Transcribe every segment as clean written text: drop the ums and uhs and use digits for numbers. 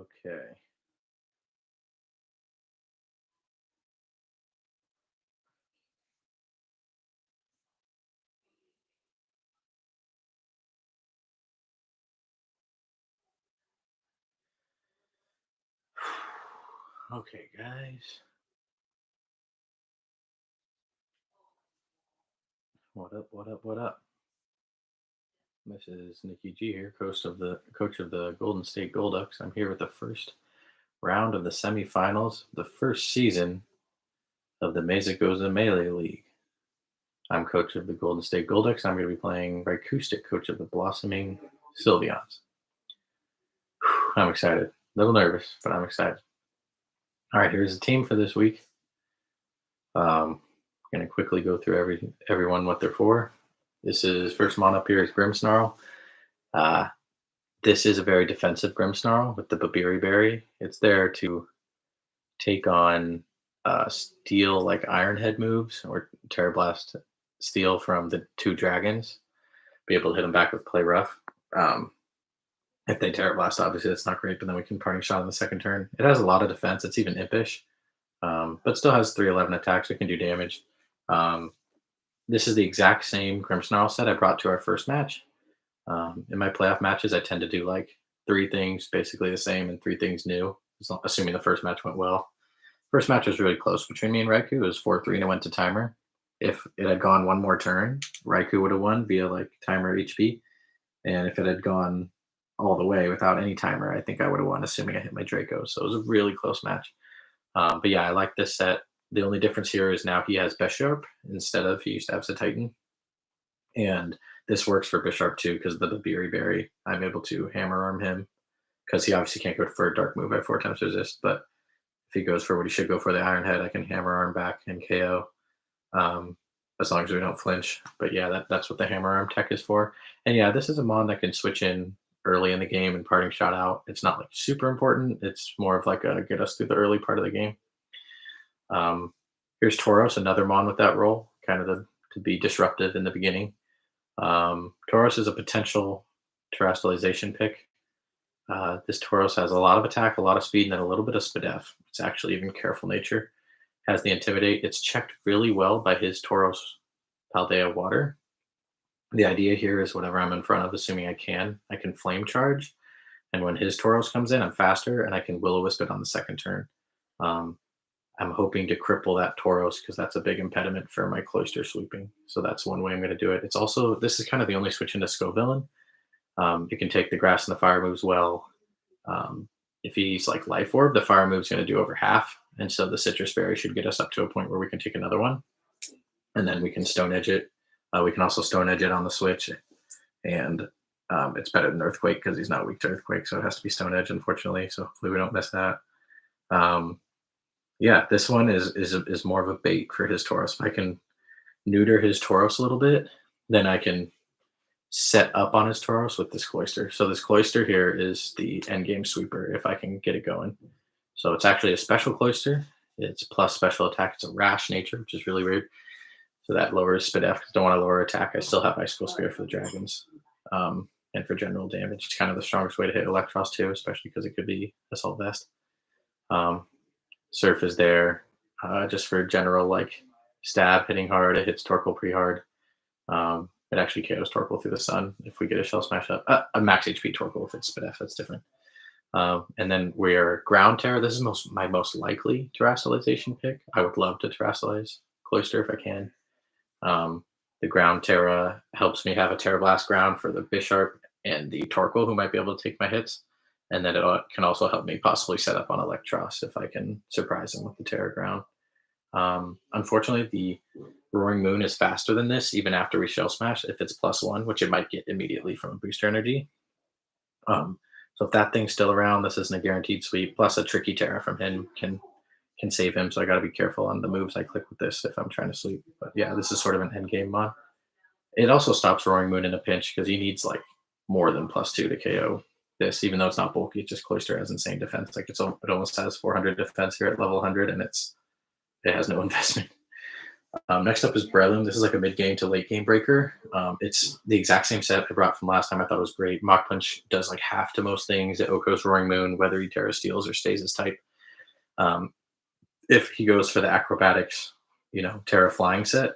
Okay. Okay, guys. What up? What up? What up? This is Nikki G here, coach of the Golden State Golducks. I'm here with the first round of the semifinals, the first season of the Mesa Goes to Melee League. I'm coach of the Golden State Golducks. I'm going to be playing Acoustic, coach of the Blossoming Sylveons. I'm excited. A little nervous, but I'm excited. All right, here's the team for this week. Going to quickly go through everyone what they're for. This is first mon up here is Grimmsnarl. This is a very defensive Grimmsnarl with the Babiri Berry. It's there to take on steel like Iron Head moves or Terra Blast steal from the two dragons. Be able to hit them back with Play Rough. If they Terra Blast, obviously that's not great, but then we can Parting Shot on the second turn. It has a lot of defense. It's even impish, but still has 311 attacks. It can do damage. This is the exact same Grimmsnarl set I brought to our first match. In my playoff matches, I tend to do like 3 things basically the same and 3 things new, assuming the first match went well. First match was really close between me and Raikou. It was 4-3 and it went to timer. If it had gone one more turn, Raikou would have won via like timer HP. And if it had gone all the way without any timer, I think I would have won, assuming I hit my Draco. So it was a really close match. But yeah, I like this set. The only difference here is now he has Bisharp instead of he used to have Titan. And this works for Bisharp too because of the Babiri Berry. I'm able to Hammer Arm him because he obviously can't go for a Dark move. I have 4 times resist, but if he goes for what he should go for, the Iron Head, I can Hammer Arm back and KO as long as we don't flinch. But yeah, that's what the Hammer Arm tech is for. And yeah, this is a mon that can switch in early in the game and Parting Shot out. It's not like super important. It's more of like a get us through the early part of the game. Here's Tauros, another mon with that role, kind of to be disruptive in the beginning. Tauros is a potential terrestrialization pick. This Tauros has a lot of attack, a lot of speed, and then a little bit of Spadef. It's actually even Careful Nature. Has the Intimidate. It's checked really well by his Tauros Paldea Water. The idea here is whatever I'm in front of, assuming I can Flame Charge. And when his Tauros comes in, I'm faster, and I can Will-O-Wisp it on the second turn. I'm hoping to cripple that Tauros because that's a big impediment for my Cloister sweeping. So that's one way I'm going to do it. It's also, this is kind of the only switch into Scovillain. You can take the Grass and the Fire moves well. If he's like Life Orb, the Fire move's going to do over half. And so the Citrus Berry should get us up to a point where we can take another one. And then we can Stone Edge it. We can also Stone Edge it on the switch. And it's better than Earthquake because he's not weak to Earthquake. So it has to be Stone Edge, unfortunately. So hopefully we don't miss that. Yeah, this one is more of a bait for his Tauros. If I can neuter his Tauros a little bit, then I can set up on his Tauros with this Cloister. So this Cloister here is the endgame sweeper if I can get it going. So it's actually a special Cloister. It's plus special attack. It's a rash nature, which is really weird. So that lowers Spadef because I don't want to lower attack. I still have Icicle Spear for the dragons. And for general damage, it's kind of the strongest way to hit Electros too, especially because it could be Assault Vest. Surf is there just for general like stab, hitting hard. It hits Torkoal pretty hard. It actually KOs Torkoal through the sun if we get a Shell Smash up. A max HP Torkoal if it's Spadef, that's different. And then we're Ground Terror. This is my most likely Terrestrialization pick. I would love to Terrestrialize Cloister if I can. The Ground Terra helps me have a Terra Blast ground for the Bisharp and the Torkoal who might be able to take my hits. And then it can also help me possibly set up on Electros if I can surprise him with the Terra Ground. Unfortunately, the Roaring Moon is faster than this, even after we Shell Smash, if it's +1, which it might get immediately from a booster energy. So if that thing's still around, this isn't a guaranteed sweep. Plus a tricky Terra from him can save him, so I got to be careful on the moves I click with this if I'm trying to sweep. But yeah, this is sort of an endgame mod. It also stops Roaring Moon in a pinch because he needs like more than +2 to KO this, even though it's not bulky. It's just Cloister has insane defense. Like it almost has 400 defense here at level 100, and it has no investment. Next up is Breloom. This is like a mid game to late game breaker. It's the exact same set I brought from last time. I thought it was great. Mach Punch does like half to most things. It Oko's Roaring Moon, whether he Terra Steals or stays his type. Um, if he goes for the acrobatics, Terra Flying set,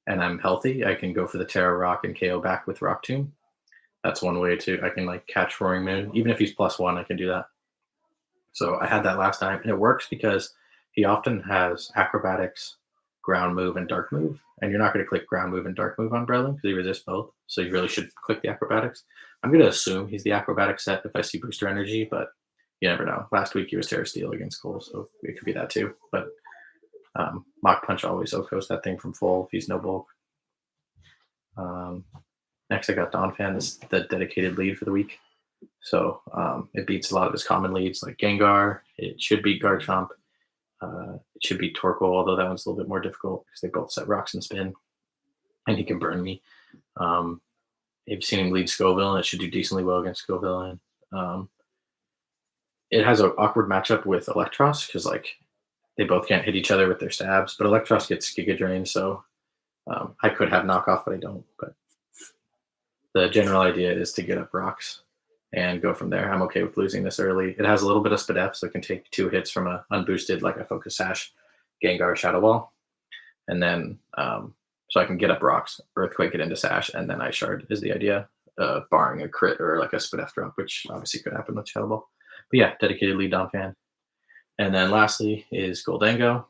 and I'm healthy, I can go for the Terra Rock and KO back with Rock Tomb. That's one way I can like catch Roaring Moon. Even if he's +1, I can do that. So I had that last time, and it works because he often has acrobatics, ground move, and dark move. And you're not going to click ground move and dark move on Breloom because he resists both. So you really should click the acrobatics. I'm going to assume he's the acrobatic set if I see booster energy, but you never know. Last week he was Terra Steel against Cole, so it could be that too. But Mach Punch always Okos that thing from full if he's no bulk. Next, I got Donphan, this the dedicated lead for the week. So it beats a lot of his common leads like Gengar. It should beat Garchomp. It should beat Torkoal, although that one's a little bit more difficult because they both set rocks and spin, and he can burn me. If you've seen him lead Scoville, and it should do decently well against Scoville. And it has an awkward matchup with Electros because like they both can't hit each other with their stabs, but Electros gets Giga Drain, so I could have knockoff, but I don't. But the general idea is to get up rocks and go from there. I'm okay with losing this early. It has a little bit of Spadef, so it can take 2 hits from a unboosted, like a Focus Sash, Gengar, Shadow Ball. And then, so I can get up rocks, Earthquake it into Sash, and then I Shard is the idea, barring a crit or like a Spadef drop, which obviously could happen with Shadow Ball. But yeah, dedicated lead Donphan. And then lastly is Goldango.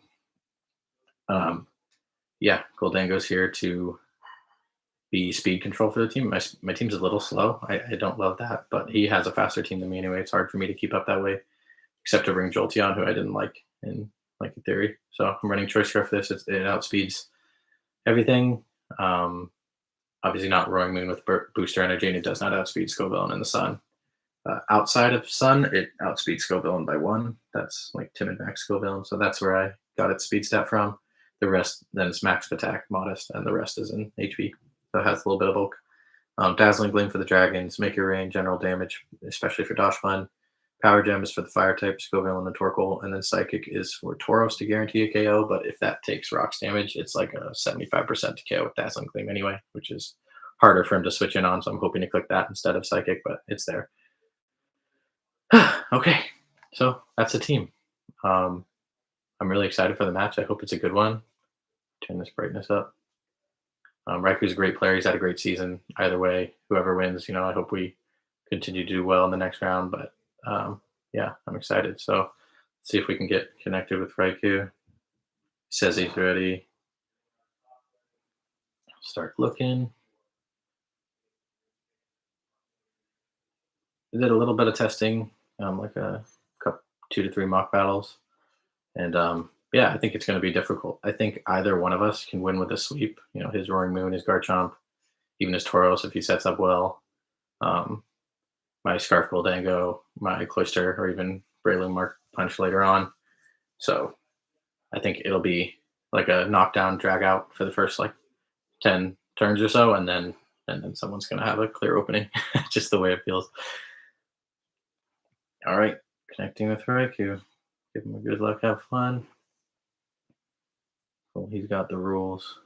Goldango's here to be speed control for the team. My team's a little slow. I don't love that, but he has a faster team than me anyway. It's hard for me to keep up that way, except to bring Jolteon, who I didn't like in theory. So I'm running Choice Scarf for this. It outspeeds everything. Obviously not Roaring Moon with booster energy, and it does not outspeed Scoville in the Sun. Outside of Sun, it outspeeds Scoville by 1. That's like Timid Max Scoville, so that's where I got its speed stat from. The rest, then it's max attack, modest, and the rest is in HP. So it has a little bit of bulk. Dazzling Gleam for the dragons, make your rain, general damage, especially for Doshman. Power Gem is for the fire type, Scoville and the Torkoal, and then Psychic is for Tauros to guarantee a KO, but if that takes rocks damage, it's like a 75% to KO with Dazzling Gleam anyway, which is harder for him to switch in on, so I'm hoping to click that instead of Psychic, but it's there. Okay, so that's a team. I'm really excited for the match. I hope it's a good one. Turn this brightness up. Raiku's a great player. He's had a great season. Either way, whoever wins, I hope we continue to do well in the next round. But yeah, I'm excited. So let's see if we can get connected with Raikou. Says he's ready. Start looking. We did a little bit of testing, like a couple, 2 to 3 mock battles. And yeah, I think it's going to be difficult. I think either one of us can win with a sweep. His Roaring Moon, his Garchomp, even his Tauros if he sets up well. My Scarf Goldango, my Cloyster, or even Breloom Mark Punch later on. So I think it'll be like a knockdown drag out for the first like 10 turns or so, and then someone's going to have a clear opening, just the way it feels. All right, connecting with Raikou. Give him a good luck, have fun. Cool, he's got the rules.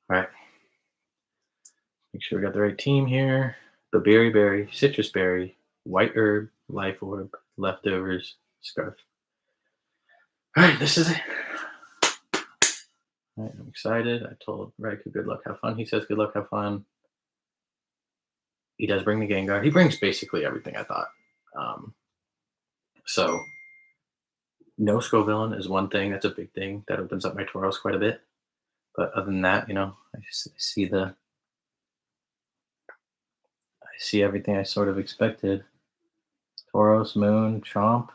All right. Make sure we got the right team here. The Berry, Citrus Berry, White Herb, Life Orb, Leftovers, Scarf. All right, this is it. All right, I'm excited. I told Raikou good luck, have fun. He says good luck, have fun. He does bring the Gengar. He brings basically everything I thought. So no Scoville is one thing. That's a big thing. That opens up my Tauros quite a bit. But other than that, I see everything I sort of expected. Tauros, Moon, Chomp,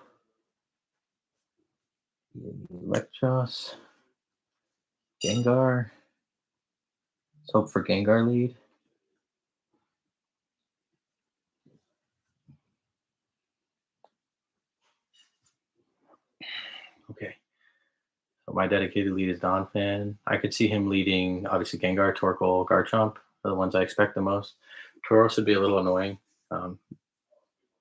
Electros, Gengar. Let's hope for Gengar lead. Okay. But my dedicated lead is Donphan. I could see him leading, obviously, Gengar, Torkoal, Garchomp are the ones I expect the most. Tauros would be a little annoying. Um,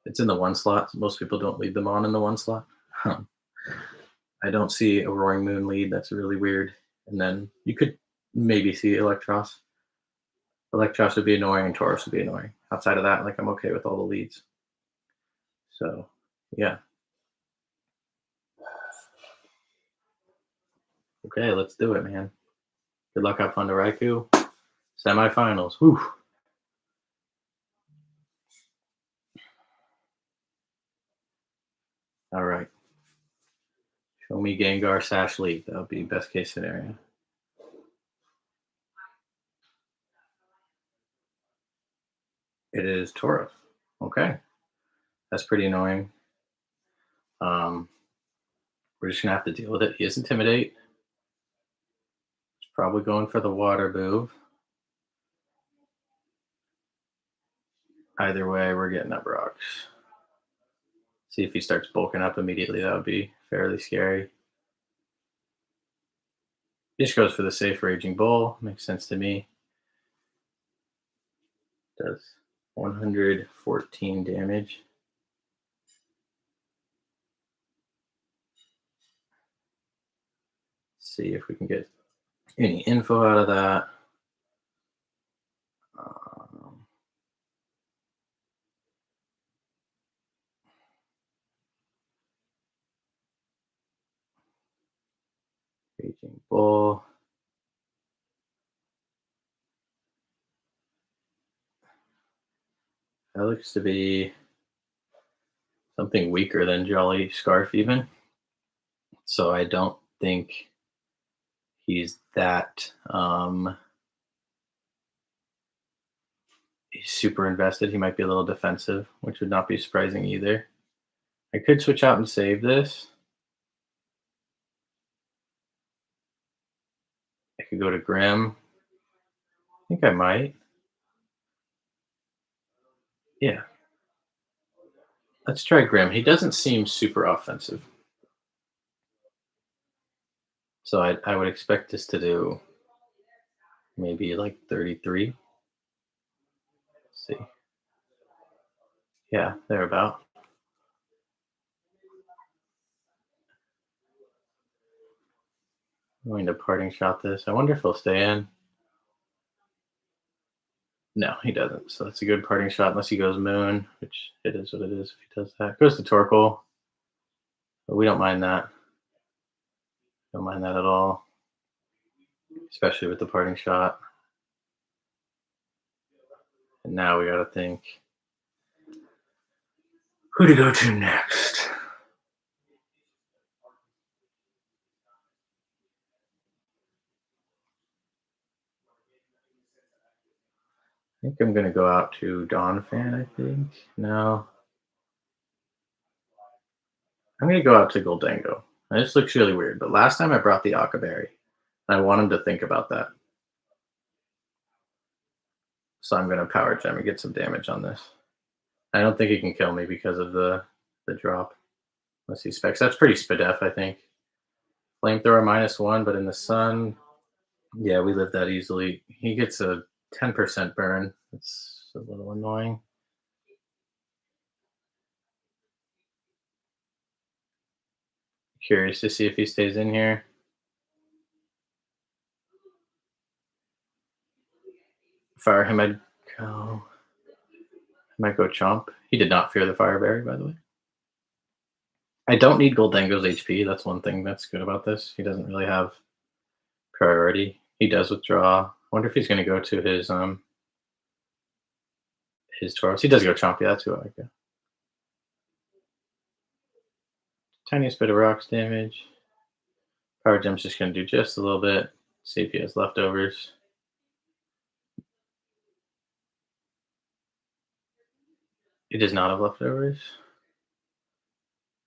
it's in the one slot. Most people don't lead them on in the one slot. I don't see a Roaring Moon lead. That's really weird. And then you could maybe see Electros. Electros would be annoying and Tauros would be annoying. Outside of that, like I'm okay with all the leads. So, yeah. Okay, let's do it, man. Good luck. Have fun to Raikou. Semifinals. Whew. All right. Show me Gengar Sash Lead. That would be best case scenario. It is Tauros. Okay. That's pretty annoying. We're just gonna have to deal with it. He is Intimidate. He's probably going for the water move. Either way, we're getting up rocks. See if he starts bulking up immediately. That would be fairly scary. Just goes for the safe Raging Bull. Makes sense to me. Does 114 damage. See if we can get any info out of that. Raging Bull. That looks to be something weaker than Jolly Scarf, even. So I don't think he's that. He's super invested. He might be a little defensive, which would not be surprising either. I could switch out and save this. I could go to Grim. I think I might. Yeah. Let's try Grim. He doesn't seem super offensive. So I would expect this to do maybe like 33. Let's see. Yeah, thereabout. I'm going to parting shot this. I wonder if he'll stay in. No, he doesn't. So that's a good parting shot unless he goes Moon, which it is what it is if he does that. Goes to Torkoal. But we don't mind that. Don't mind that at all. Especially with the parting shot. And now we got to think who to go to next. I think I'm going to go out to Donphan, I think. No. I'm going to go out to Goldango. This looks really weird, but last time I brought the Akaberry, and I want him to think about that. So I'm going to Power Gem and get some damage on this. I don't think he can kill me because of the drop. Unless he specs. That's pretty Spadef, I think. Flamethrower -1, but in the sun, yeah, we live that easily. He gets a 10% burn. It's a little annoying. Curious to see if he stays in here. Fire him, I'd go. I might go Chomp. He did not fear the Fire Berry, by the way. I don't need Goldango's HP. That's one thing that's good about this. He doesn't really have priority. He does withdraw. I wonder if he's going to go to his Tauros. He does go Chomp. Yeah, that's who I like. Tiniest bit of rocks damage. Power Gem's just going to do just a little bit. See if he has leftovers. He does not have leftovers.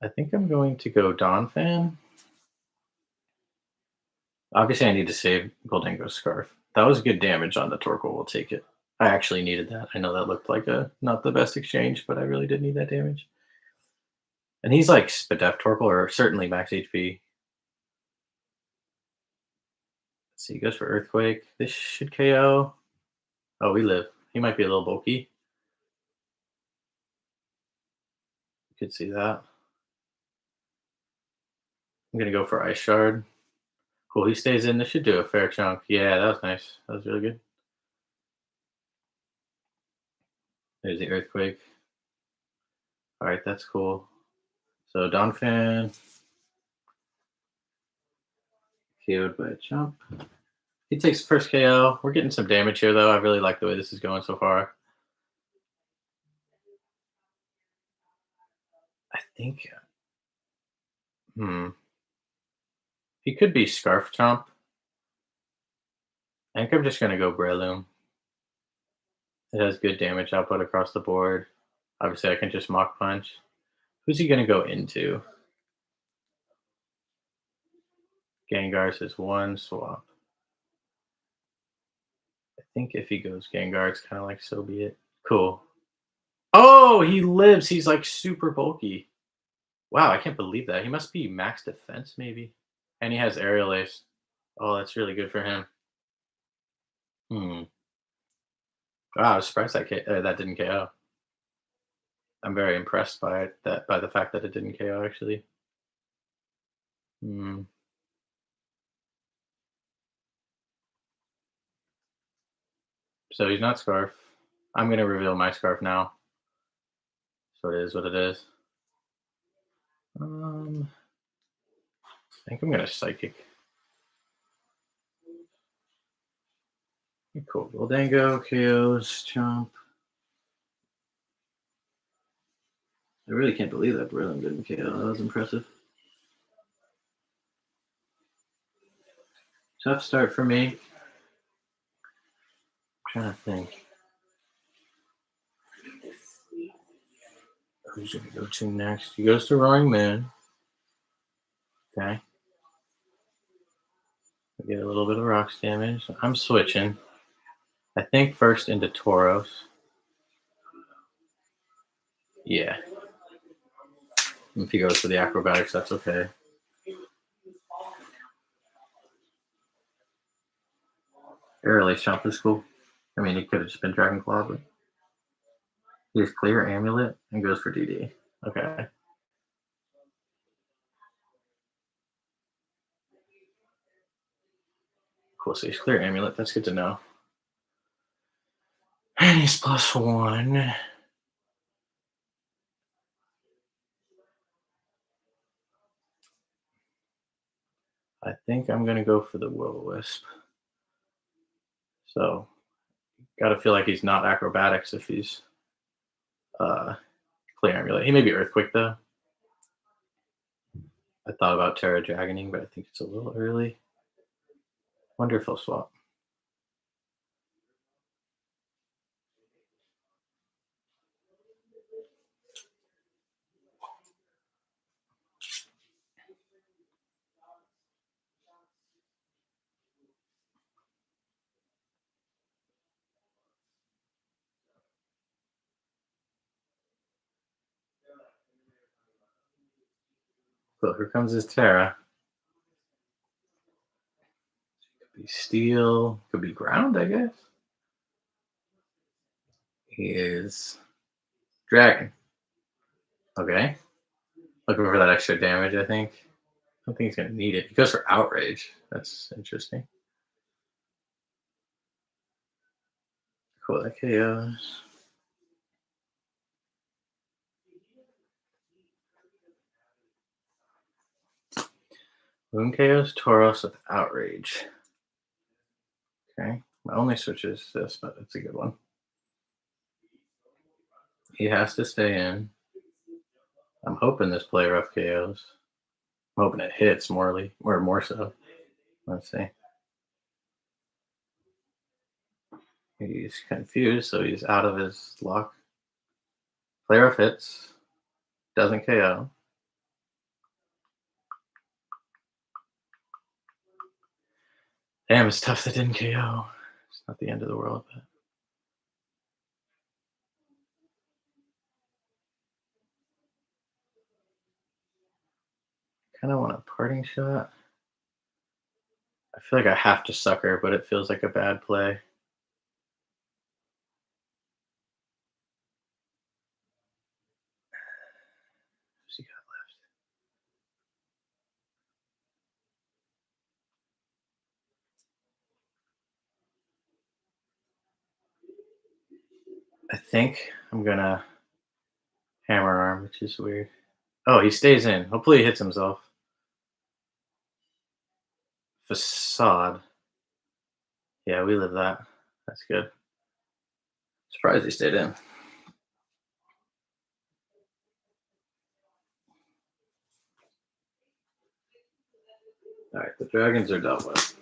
I think I'm going to go Donphan. Obviously, I need to save Goldango's Scarf. That was good damage on the Torkoal. We'll take it. I actually needed that. I know that looked like not the best exchange, but I really did need that damage. And he's like Spadef Torkoal, or certainly max HP. So he goes for Earthquake. This should KO. Oh, we live. He might be a little bulky. You could see that. I'm gonna go for Ice Shard. Cool. He stays in. This should do a fair chunk. Yeah, that was nice. That was really good. There's the Earthquake. All right, that's cool. So Donphan KO'd by a chump. He takes first KO. We're getting some damage here, though. I really like the way this is going so far. I think. He could be Scarf Chomp. I think I'm just gonna go Breloom. It has good damage output across the board. Obviously, I can just Mach Punch. Who's he gonna go into? Gengar's is one swap. I think if he goes Gengar, it's kind of like so be it. Cool. Oh, he lives. He's like super bulky. Wow, I can't believe that. He must be max defense, maybe. And he has Aerial Ace. Oh, that's really good for him. Hmm. Wow, I was surprised that didn't KO. I'm very impressed by it. By the fact that it didn't KO actually. Hmm. So he's not Scarf. I'm gonna reveal my Scarf now. So it is what it is. I think I'm gonna Psychic. Cool. Goldango, KOs, Chomp. I really can't believe that Brilliant didn't KO. That was impressive. Tough start for me. I'm trying to think. Who's gonna go to next? He goes to Roaring Moon. Okay. I get a little bit of rocks damage. I'm switching. I think first into Tauros. Yeah. If he goes for the acrobatics, that's okay. Air Release Chomp is cool. I mean, he could have just been Dragon Claw, but he's Clear Amulet and goes for DD. Okay. Cool. So he's Clear Amulet. That's good to know. And he's +1. I think I'm going to go for the Will-O-Wisp. So, got to feel like he's not acrobatics if he's Clear Amulet. He may be Earthquake, though. I thought about Terra Dragoning, but I think it's a little early. Wonderful swap. So here comes his Terra. Could be Steel, could be Ground, I guess. He is Dragon. Okay. Looking for that extra damage, I think. I don't think he's going to need it. He goes for Outrage. That's interesting. Cool, that KOs. Moon KOs Tauros with Outrage. Okay. My only switch is this, but it's a good one. He has to stay in. I'm hoping this play rough KOs. I'm hoping it hits morely, or more so. Let's see. He's confused, so he's out of his lock. Play rough hits. Doesn't KO. Damn, it's tough that didn't KO. It's not the end of the world, but kind of want a parting shot. I feel like I have to sucker, but it feels like a bad play. Who's he got left? I think I'm gonna hammer arm, which is weird. Oh, he stays in. Hopefully he hits himself. Facade. Yeah, we live that. That's good. Surprised he stayed in. All right, the Dragons are dealt with.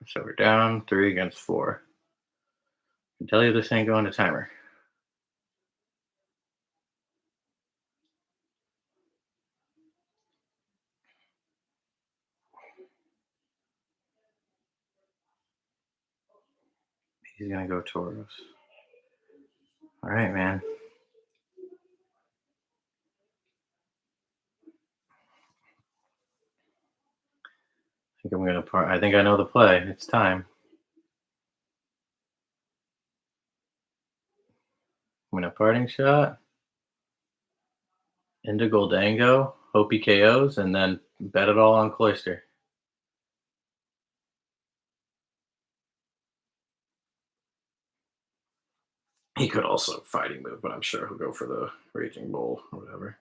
So we're down 3 against 4. I can tell you this ain't going to timer. He's gonna go Toros. All right, man. I think I know the play. It's time. I'm gonna parting shot into Goldango. Hope he KOs, and then bet it all on Cloyster. He could also fighting move, but I'm sure he'll go for the Raging Bull or whatever.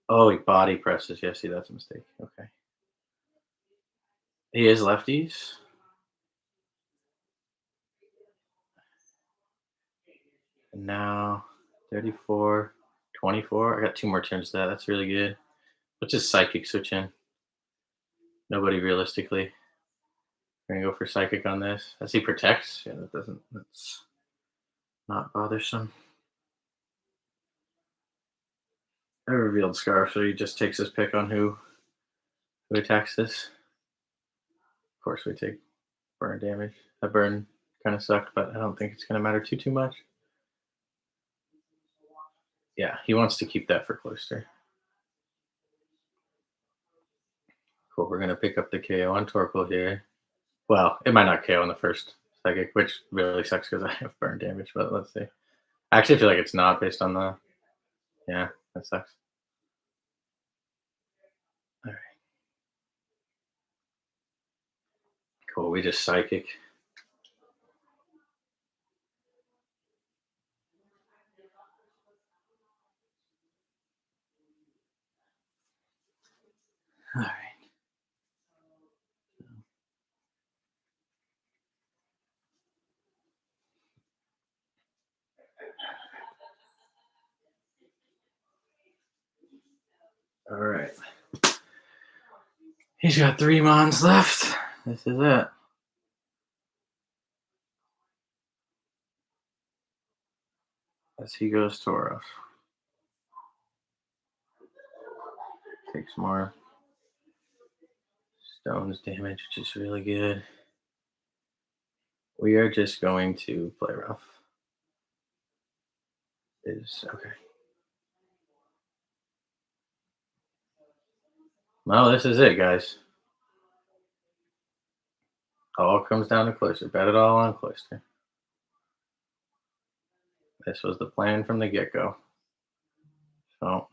Oh, he body presses. Yeah, see, that's a mistake. Okay. He is lefties. And now 34, 24. I got 2 more turns to that. That's really good. What's his psychic switch in? Nobody realistically. We're gonna go for psychic on this. As he protects. Yeah, that's not bothersome. I revealed Scarf, so he just takes his pick on who attacks this. Of course, we take burn damage. That burn kind of sucked, but I don't think it's going to matter too much. Yeah, he wants to keep that for Cloister. Cool. We're going to pick up the KO on Torkoal here. Well, it might not KO on the first psychic, which really sucks because I have burn damage, but let's see. I actually feel like it's not based on the. Yeah, that sucks. All right. Cool. We just psychic. All right. All right. He's got 3 mons left. This is it. As he goes Tauros. Takes more stones damage, which is really good. We are just going to play rough. Is okay. Well, this is it, guys. All comes down to Cloister. Bet it all on Cloister. This was the plan from the get-go. So,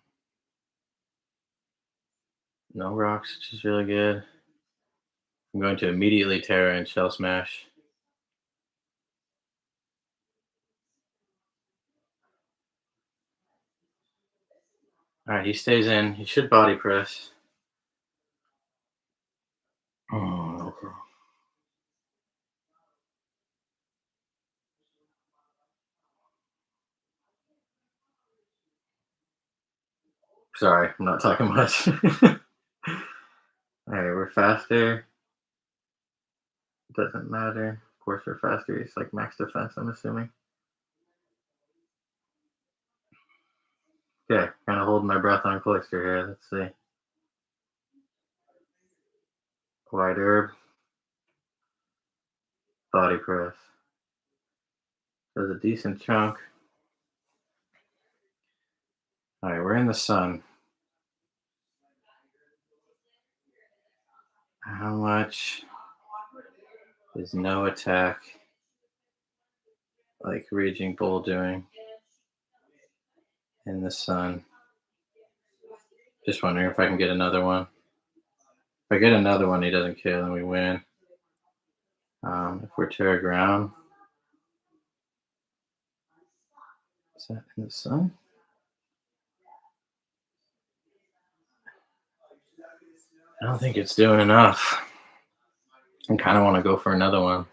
no rocks, which is really good. I'm going to immediately Terra and Shell Smash. All right, he stays in. He should body press. Oh, okay. Sorry, I'm not talking much. All right, we're faster. Doesn't matter. Of course, we're faster. It's like max defense, I'm assuming. Okay, kind of holding my breath on Cloister here. Let's see. Wide herb. Body press. Does a decent chunk. All right, we're in the sun. How much is no attack like Raging Bull doing in the sun? Just wondering if I can get another one. If I get another one, he doesn't kill, then we win. If we're Terra Ground, is that in the sun? I don't think it's doing enough. I kind of want to go for another one.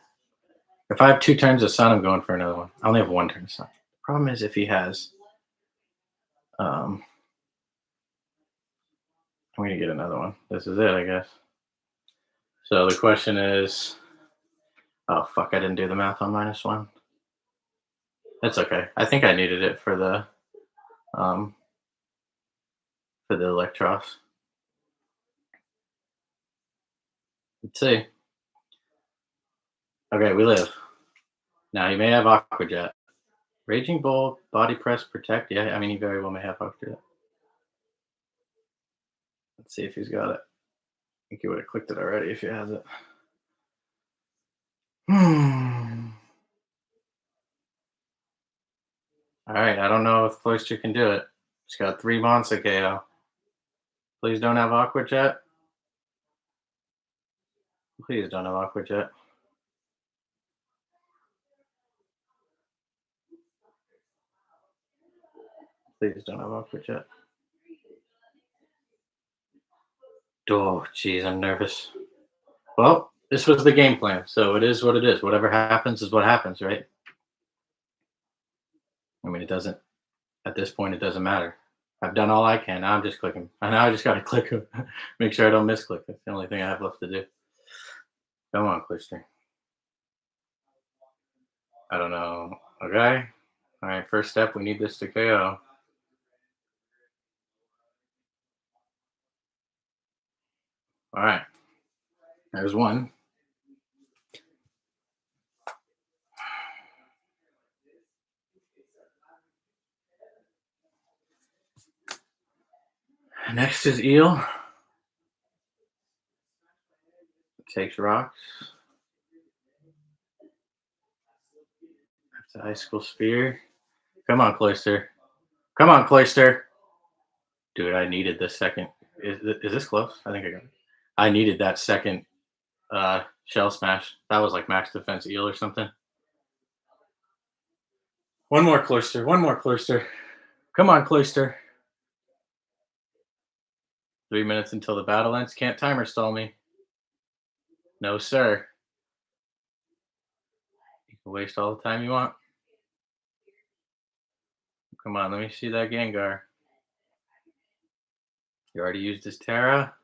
If I have 2 turns of sun, I'm going for another one. I only have 1 turn of sun. The problem is if he has, I'm going to get another one. This is it, I guess. So the question is, oh fuck, I didn't do the math on -1. That's okay. I think I needed it for the Electros. Let's see. Okay, we live. Now he may have Aqua Jet. Raging Bull, Body Press, Protect. Yeah, I mean he very well may have Aqua Jet. Let's see if he's got it. I think he would have clicked it already if he has it. All right, I don't know if Cloister can do it. He's got 3 Monster KO. Please don't have Aqua Jet. Please don't have Aqua Jet. Please don't have Aqua Jet. Oh, jeez, I'm nervous. Well, this was the game plan, so it is what it is. Whatever happens is what happens, right? I mean, it doesn't, at this point, it doesn't matter. I've done all I can. Now I'm just clicking. I know I just got to click, make sure I don't misclick. That's the only thing I have left to do. Come on, Cloister. I don't know. Okay. All right, first step, we need this to KO. All right. There's one. Next is Eel. Takes rocks. That's an Icicle Spear. Come on, Cloister. Come on, Cloister. Dude, I needed the second. Is this close? I think I got it. I needed that second Shell Smash. That was like max defense Eel or something. One more Cloister. One more Cloister. Come on, Cloister. 3 minutes until the battle ends. Can't timer stall me. No, sir. You can waste all the time you want. Come on, let me see that Gengar. You already used his Terra.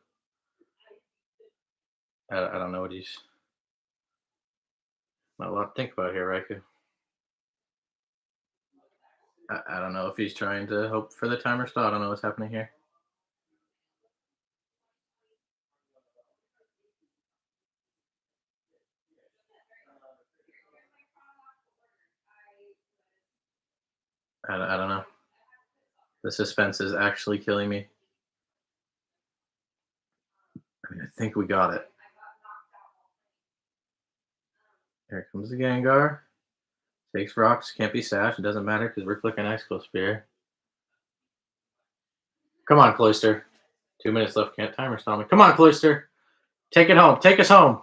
I don't know what he's. Not a lot to think about here, Raikou. I don't know if he's trying to hope for the timer stall. I don't know what's happening here. I don't know. The suspense is actually killing me. I mean, I think we got it. Here comes the Gengar. Takes rocks. Can't be Sash. It doesn't matter because we're clicking Icicle Spear. Come on, Cloister. 2 minutes left. Can't timer stall me. Come on, Cloister. Take it home. Take us home.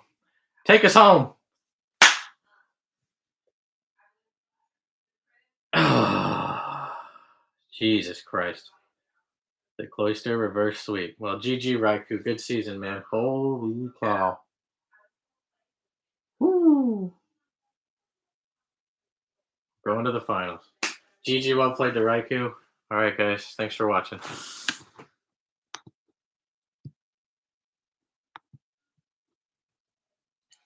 Take us home. Jesus Christ. The Cloister reverse sweep. Well, GG Raikou. Good season, man. Holy cow. Woo. Going to the finals. GG, well played to Raikou. All right, guys. Thanks for watching.